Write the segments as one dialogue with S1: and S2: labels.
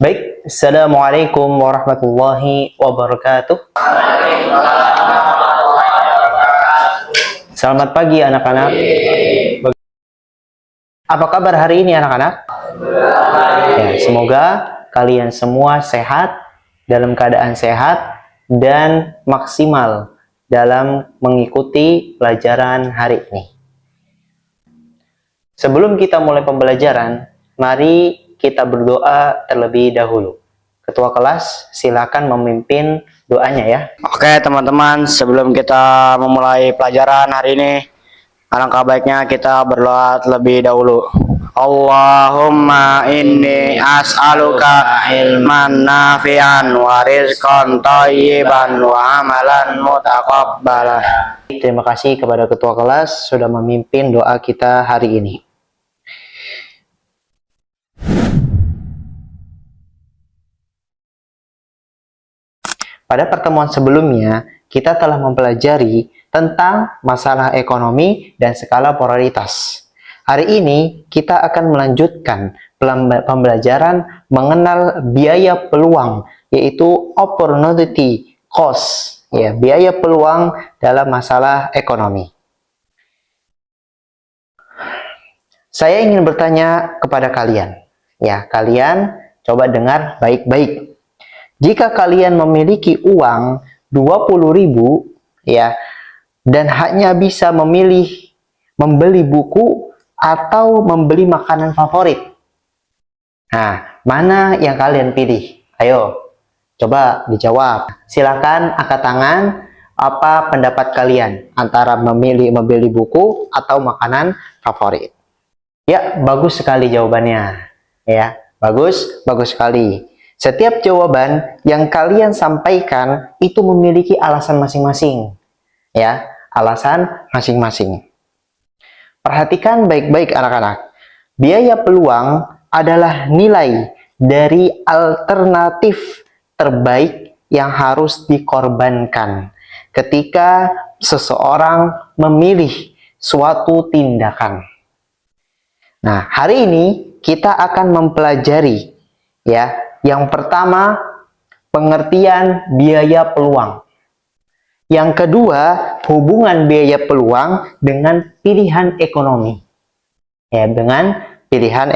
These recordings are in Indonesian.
S1: Baik, Assalamualaikum warahmatullahi wabarakatuh. Selamat pagi anak-anak. Apa kabar hari ini anak-anak? Ya, semoga kalian semua sehat, dalam keadaan sehat, dan maksimal dalam mengikuti pelajaran hari ini. Sebelum kita mulai pembelajaran, mari kita berdoa terlebih dahulu. Ketua kelas, silakan memimpin doanya ya.
S2: Oke teman-teman, sebelum kita memulai pelajaran hari ini, alangkah baiknya kita berdoa terlebih dahulu. Allahumma inni as'aluka ilman nafi'an wa rizqan thayyiban wa amalan mutaqabbalan.
S1: Terima kasih kepada ketua kelas sudah memimpin doa kita hari ini. Pada pertemuan sebelumnya, kita telah mempelajari tentang masalah ekonomi dan skala prioritas. Hari ini, kita akan melanjutkan pembelajaran mengenal biaya peluang, yaitu opportunity cost, ya, biaya peluang dalam masalah ekonomi. Saya ingin bertanya kepada kalian, ya, kalian coba dengar baik-baik. Jika kalian memiliki uang 20.000 ya, dan hanya bisa memilih membeli buku atau membeli makanan favorit. Nah, mana yang kalian pilih? Ayo, coba dijawab. Silakan angkat tangan, apa pendapat kalian antara membeli buku atau makanan favorit? Ya, bagus sekali jawabannya. Ya, bagus sekali. Setiap jawaban yang kalian sampaikan itu memiliki alasan masing-masing. Ya, alasan masing-masing. Perhatikan baik-baik anak-anak. Biaya peluang adalah nilai dari alternatif terbaik yang harus dikorbankan ketika seseorang memilih suatu tindakan. Nah, hari ini kita akan mempelajari ya. Yang pertama, pengertian biaya peluang. Yang kedua, hubungan biaya peluang dengan pilihan ekonomi. Ya, dengan pilihan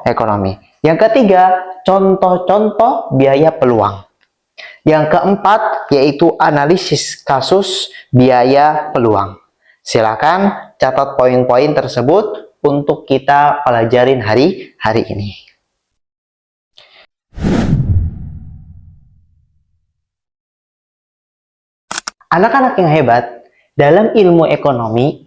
S1: ekonomi. Yang ketiga, contoh-contoh biaya peluang. Yang keempat, yaitu analisis kasus biaya peluang. Silakan catat poin-poin tersebut untuk kita pelajarin hari ini. Anak-anak yang hebat, dalam ilmu ekonomi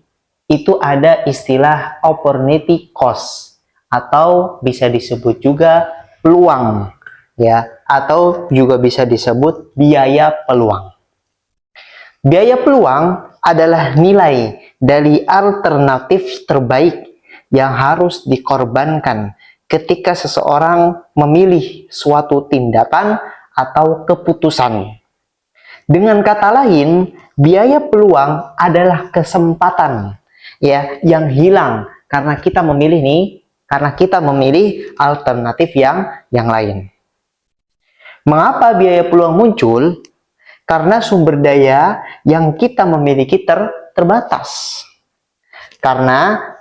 S1: itu ada istilah opportunity cost atau bisa disebut juga peluang ya, atau juga bisa disebut biaya peluang. Biaya peluang adalah nilai dari alternatif terbaik yang harus dikorbankan ketika seseorang memilih suatu tindakan atau keputusan. Dengan kata lain, biaya peluang adalah kesempatan ya yang hilang karena kita memilih alternatif yang lain. Mengapa biaya peluang muncul? Karena sumber daya yang kita miliki terbatas. Karena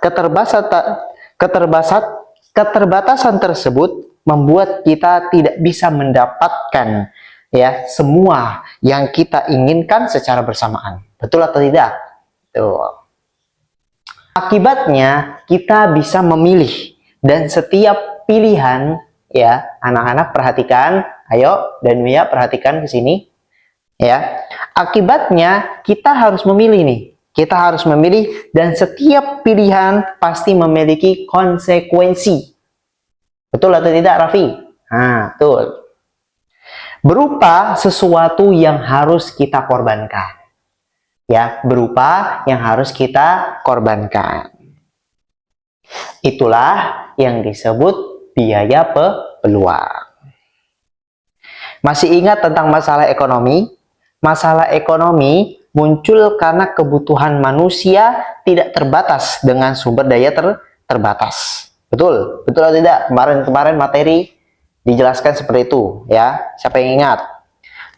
S1: keterbatasan tersebut membuat kita tidak bisa mendapatkan ya semua yang kita inginkan secara bersamaan. Betul atau tidak? Betul. Akibatnya kita bisa memilih, dan setiap pilihan ya, anak-anak perhatikan, ayo dan Mia perhatikan ke sini ya. Akibatnya kita harus memilih nih. Kita harus memilih, dan setiap pilihan pasti memiliki konsekuensi. Betul atau tidak, Raffi? Nah, betul. Berupa sesuatu yang harus kita korbankan. Ya, berupa yang harus kita korbankan. Itulah yang disebut biaya peluang. Masih ingat tentang masalah ekonomi? Masalah ekonomi muncul karena kebutuhan manusia tidak terbatas dengan sumber daya terbatas. Betul? Betul atau tidak? Kemarin materi Dijelaskan seperti itu ya. Siapa yang ingat?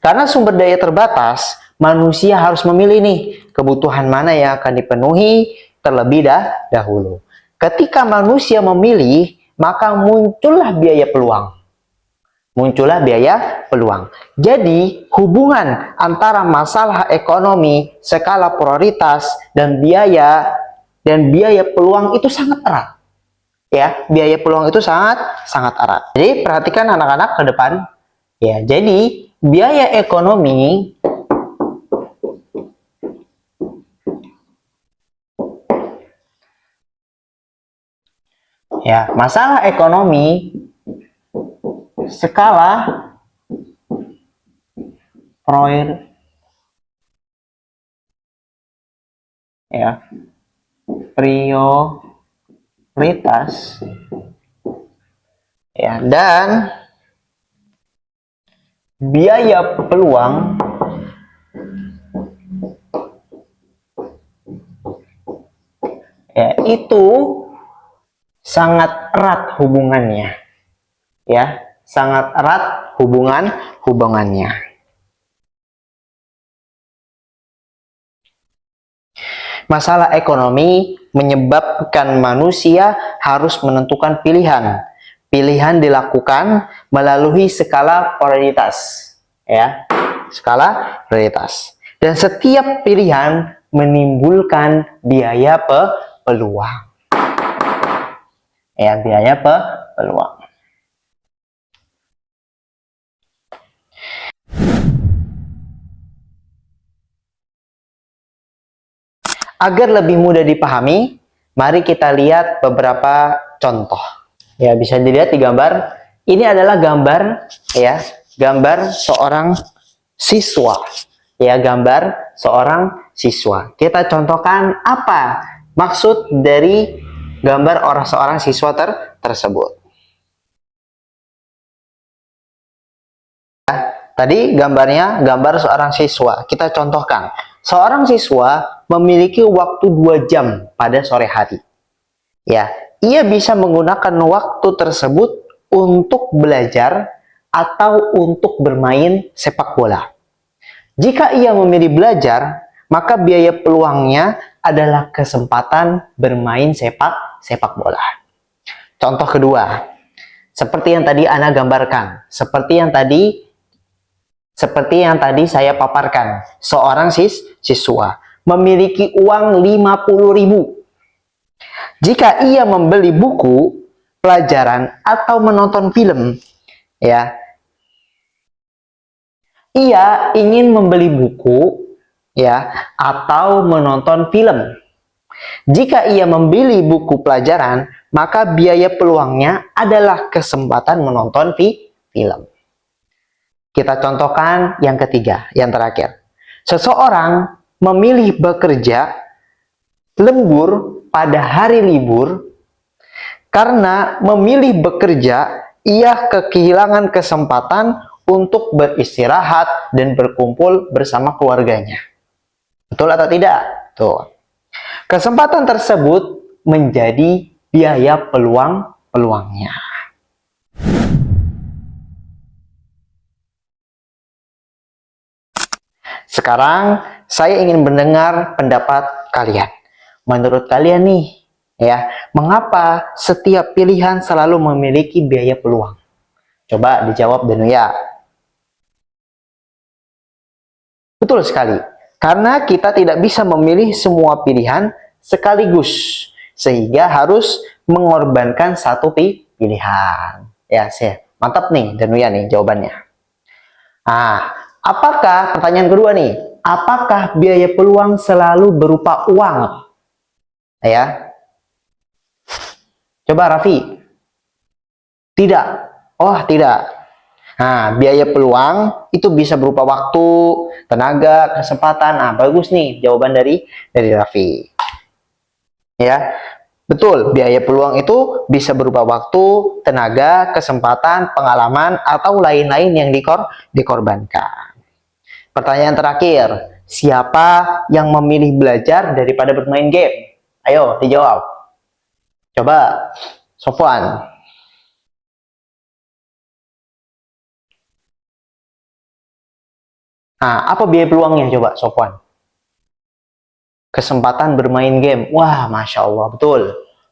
S1: Karena sumber daya terbatas, manusia harus memilih nih kebutuhan mana yang akan dipenuhi terlebih dahulu. Ketika manusia memilih, maka muncullah biaya peluang. Jadi, hubungan antara masalah ekonomi, skala prioritas, dan biaya peluang itu sangat erat. Ya, biaya peluang itu sangat erat. Jadi, perhatikan anak-anak ke depan. Ya, jadi biaya ekonomi ya, masalah ekonomi skala prioritas ya, dan biaya peluang ya, itu sangat erat hubungannya. Ya, sangat erat hubungannya. Masalah ekonomi menyebabkan manusia harus menentukan pilihan. Pilihan dilakukan melalui skala prioritas. Ya, skala prioritas. Dan setiap pilihan menimbulkan biaya peluang. Ya, biaya peluang. Agar lebih mudah dipahami, mari kita lihat beberapa contoh. Ya, bisa dilihat di gambar. Ini adalah gambar ya, gambar seorang siswa. Ya, gambar seorang siswa. Kita contohkan apa maksud dari gambar seorang siswa tersebut. Tadi gambarnya gambar seorang siswa. Kita contohkan. Seorang siswa memiliki waktu 2 jam pada sore hari. Ya, ia bisa menggunakan waktu tersebut untuk belajar atau untuk bermain sepak bola. Jika ia memilih belajar, maka biaya peluangnya adalah kesempatan bermain sepak bola. Contoh kedua, seperti yang tadi Ana gambarkan, seperti yang tadi saya paparkan, seorang siswa memiliki uang 50.000. Jika ia membeli buku, pelajaran, atau menonton film, ya, ia ingin membeli buku, ya, atau menonton film. Jika ia membeli buku pelajaran, maka biaya peluangnya adalah kesempatan menonton film. Kita contohkan yang ketiga, yang terakhir. Seseorang memilih bekerja lembur pada hari libur karena memilih bekerja, ia kehilangan kesempatan untuk beristirahat dan berkumpul bersama keluarganya. Betul atau tidak? Tuh. Kesempatan tersebut menjadi biaya peluangnya. Sekarang saya ingin mendengar pendapat kalian. Menurut kalian nih, ya, mengapa setiap pilihan selalu memiliki biaya peluang? Coba dijawab Danuya. Betul sekali. Karena kita tidak bisa memilih semua pilihan sekaligus, sehingga harus mengorbankan satu pilihan. Ya, mantap nih Danuya nih jawabannya. Apakah, pertanyaan kedua nih, apakah biaya peluang selalu berupa uang? Ya. Coba Raffi. Tidak. Oh, tidak. Nah, biaya peluang itu bisa berupa waktu, tenaga, kesempatan. Bagus nih jawaban dari Raffi. Ya. Betul, biaya peluang itu bisa berupa waktu, tenaga, kesempatan, pengalaman, atau lain-lain yang dikorbankan. Pertanyaan terakhir, siapa yang memilih belajar daripada bermain game? Ayo, dijawab. Coba, Sofwan. Nah, apa biaya peluangnya coba, Sofwan? Kesempatan bermain game. Wah, Masya Allah, betul.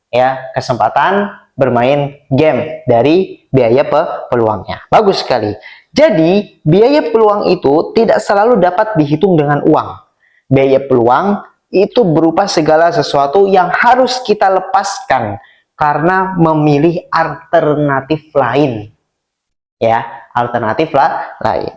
S1: Ya, kesempatan bermain game dari biaya peluangnya. Bagus sekali. Jadi, biaya peluang itu tidak selalu dapat dihitung dengan uang. Biaya peluang itu berupa segala sesuatu yang harus kita lepaskan karena memilih alternatif lain. Ya, alternatif lain.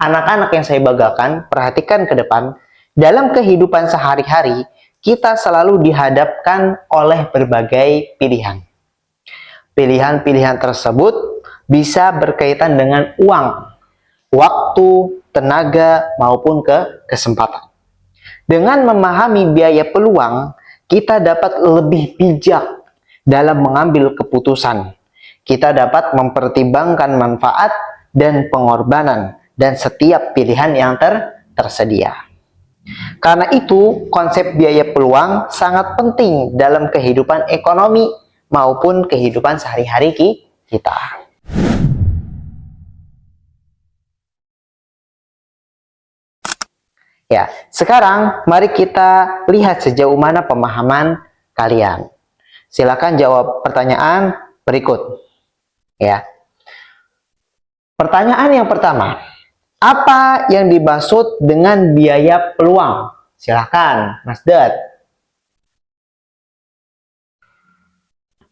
S1: Anak-anak yang saya banggakan, perhatikan ke depan, dalam kehidupan sehari-hari, kita selalu dihadapkan oleh berbagai pilihan. Pilihan-pilihan tersebut bisa berkaitan dengan uang, waktu, tenaga, maupun kesempatan. Dengan memahami biaya peluang, kita dapat lebih bijak dalam mengambil keputusan. Kita dapat mempertimbangkan manfaat dan pengorbanan dan setiap pilihan yang tersedia. Karena itu, konsep biaya peluang sangat penting dalam kehidupan ekonomi maupun kehidupan sehari-hari kita. Ya, sekarang mari kita lihat sejauh mana pemahaman kalian. Silakan jawab pertanyaan berikut. Ya. Pertanyaan yang pertama, apa yang dimaksud dengan biaya peluang? Silakan, Mas Dad.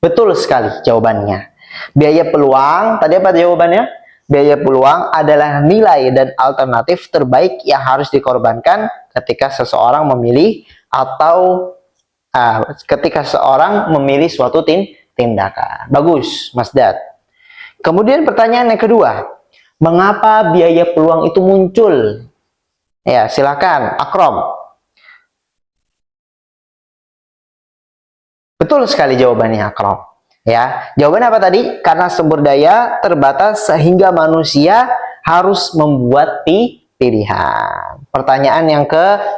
S1: Betul sekali jawabannya. Biaya peluang, tadi apa jawabannya? Biaya peluang adalah nilai dan alternatif terbaik yang harus dikorbankan ketika seseorang memilih atau ketika seseorang memilih suatu tindakan. Bagus, Mas Dad. Kemudian pertanyaan yang kedua, mengapa biaya peluang itu muncul? Ya, silakan, Akrom. Betul sekali jawabannya, Akrom. Ya, jawabannya apa tadi? Karena sumber daya terbatas sehingga manusia harus membuat pilihan. Pertanyaan yang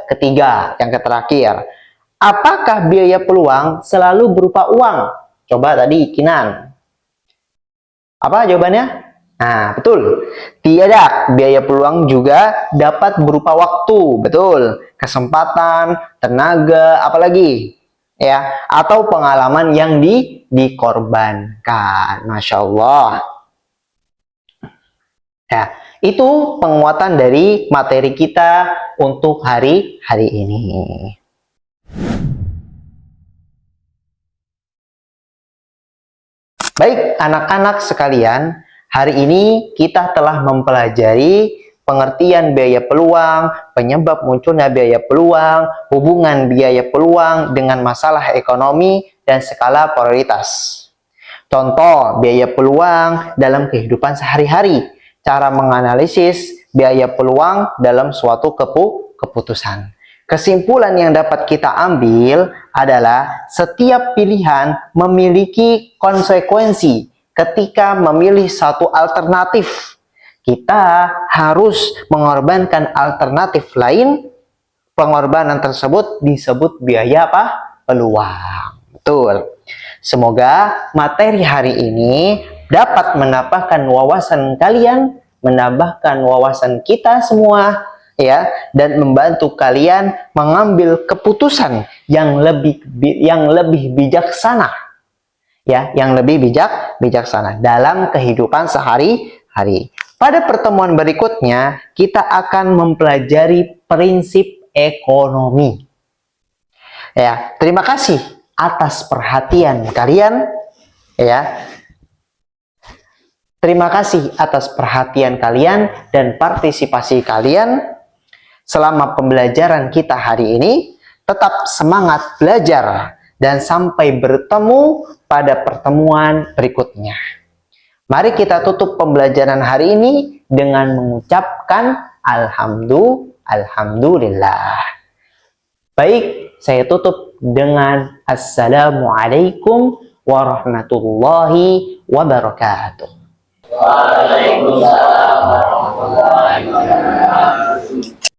S1: ketiga, yang terakhir. Apakah biaya peluang selalu berupa uang? Coba tadi, Kinan. Apa jawabannya? Nah, betul. Tidak, biaya peluang juga dapat berupa waktu, betul. Kesempatan, tenaga, apalagi? Ya, atau pengalaman yang dikorbankan. Masya Allah. Ya, itu penguatan dari materi kita untuk hari ini. Baik, anak-anak sekalian, hari ini kita telah mempelajari pengertian biaya peluang, penyebab munculnya biaya peluang, hubungan biaya peluang dengan masalah ekonomi, dan skala prioritas. Contoh biaya peluang dalam kehidupan sehari-hari, cara menganalisis biaya peluang dalam suatu keputusan. Kesimpulan yang dapat kita ambil adalah setiap pilihan memiliki konsekuensi. Ketika memilih satu alternatif, kita harus mengorbankan alternatif lain. Pengorbanan tersebut disebut biaya apa? Peluang. Betul. Semoga materi hari ini dapat menambahkan wawasan kalian, menambahkan wawasan kita semua, ya, dan membantu kalian mengambil keputusan yang lebih bijaksana, ya, yang lebih bijaksana dalam kehidupan sehari-hari. Pada pertemuan berikutnya kita akan mempelajari prinsip ekonomi. Ya, terima kasih atas perhatian kalian, ya. Terima kasih atas perhatian kalian dan partisipasi kalian selama pembelajaran kita hari ini. Tetap semangat belajar dan sampai bertemu pada pertemuan berikutnya. Mari kita tutup pembelajaran hari ini dengan mengucapkan Alhamdulillah. Baik, saya tutup dengan Assalamualaikum warahmatullahi wabarakatuh.
S3: Waalaikumsalam warahmatullahi wabarakatuh.